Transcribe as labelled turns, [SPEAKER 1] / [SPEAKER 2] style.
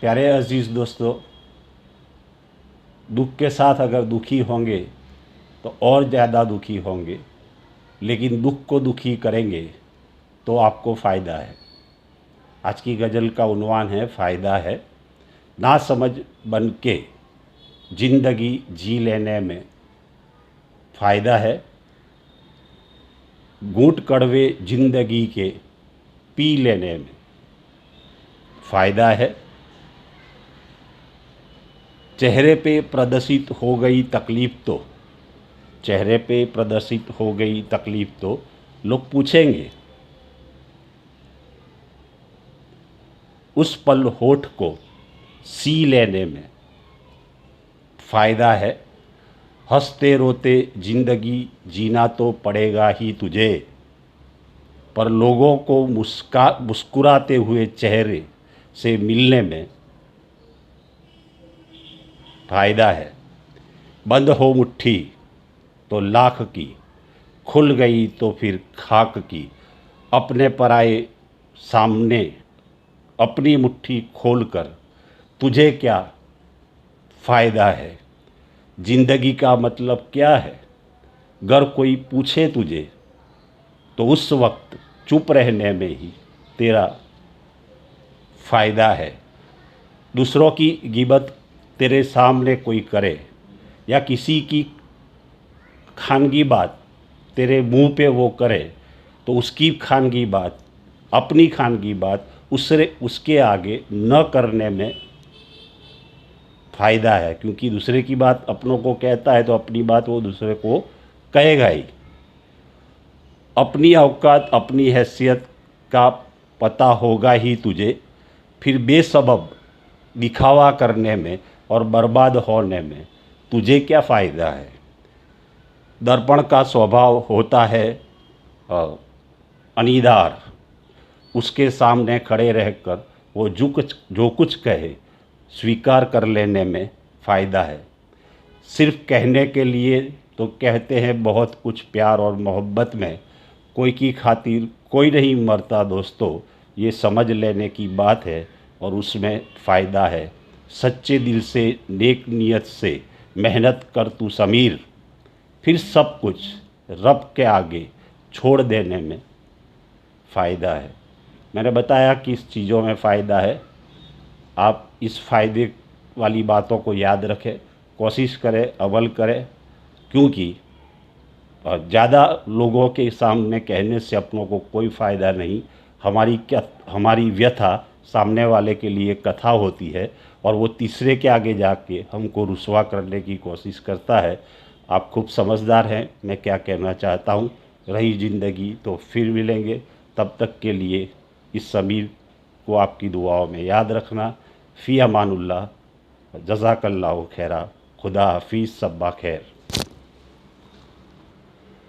[SPEAKER 1] प्यारे अजीज़ दोस्तों, दुख के साथ अगर दुखी होंगे तो और ज़्यादा दुखी होंगे, लेकिन दुख को दुखी करेंगे तो आपको फ़ायदा है। आज की गज़ल का उन्वान है फ़ायदा है। ना समझ बन के ज़िंदगी जी लेने में फ़ायदा है। घूंट कड़वे ज़िंदगी के पी लेने में फ़ायदा है। चेहरे पे प्रदर्शित हो गई तकलीफ़ तो चेहरे पे प्रदर्शित हो गई तकलीफ़ तो लोग पूछेंगे, उस पल होठ को सी लेने में फ़ायदा है। हंसते रोते ज़िंदगी जीना तो पड़ेगा ही तुझे, पर लोगों को मुस्कुराते हुए चेहरे से मिलने में फ़ायदा है। बंद हो मुट्ठी तो लाख की, खुल गई तो फिर खाक की। अपने पराए सामने अपनी मुट्ठी खोलकर तुझे क्या फ़ायदा है। ज़िंदगी का मतलब क्या है, अगर कोई पूछे तुझे तो उस वक्त चुप रहने में ही तेरा फ़ायदा है। दूसरों की ग़ीबत तेरे सामने कोई करे या किसी की खानगी बात तेरे मुंह पे वो करे तो उसकी खानगी बात, अपनी खानगी बात उसके आगे न करने में फ़ायदा है, क्योंकि दूसरे की बात अपनों को कहता है तो अपनी बात वो दूसरे को कहेगा ही। अपनी औकात अपनी हैसियत का पता होगा ही तुझे, फिर बेसबब दिखावा करने में और बर्बाद होने में तुझे क्या फ़ायदा है। दर्पण का स्वभाव होता है अनीदार, उसके सामने खड़े रहकर वो जो कुछ कहे स्वीकार कर लेने में फ़ायदा है। सिर्फ कहने के लिए तो कहते हैं बहुत कुछ, प्यार और मोहब्बत में कोई की खातिर कोई नहीं मरता दोस्तों, ये समझ लेने की बात है और उसमें फ़ायदा है। सच्चे दिल से नेक नियत से मेहनत कर तू समीर, फिर सब कुछ रब के आगे छोड़ देने में फ़ायदा है। मैंने बताया कि इस चीज़ों में फ़ायदा है। आप इस फ़ायदे वाली बातों को याद रखें, कोशिश करें, अमल करें, क्योंकि ज़्यादा लोगों के सामने कहने से अपनों को कोई फ़ायदा नहीं। हमारी व्यथा सामने वाले के लिए कथा होती है और वो तीसरे के आगे जाके हमको रुसवा करने की कोशिश करता है। आप खूब समझदार हैं मैं क्या कहना चाहता हूँ। रही ज़िंदगी तो फिर मिलेंगे, तब तक के लिए इस समीर को आपकी दुआओं में याद रखना। फ़ी अमानुल्लाह, जज़ाकल्लाहु खैरा, खुदा हाफिज़, सब्बा खैर।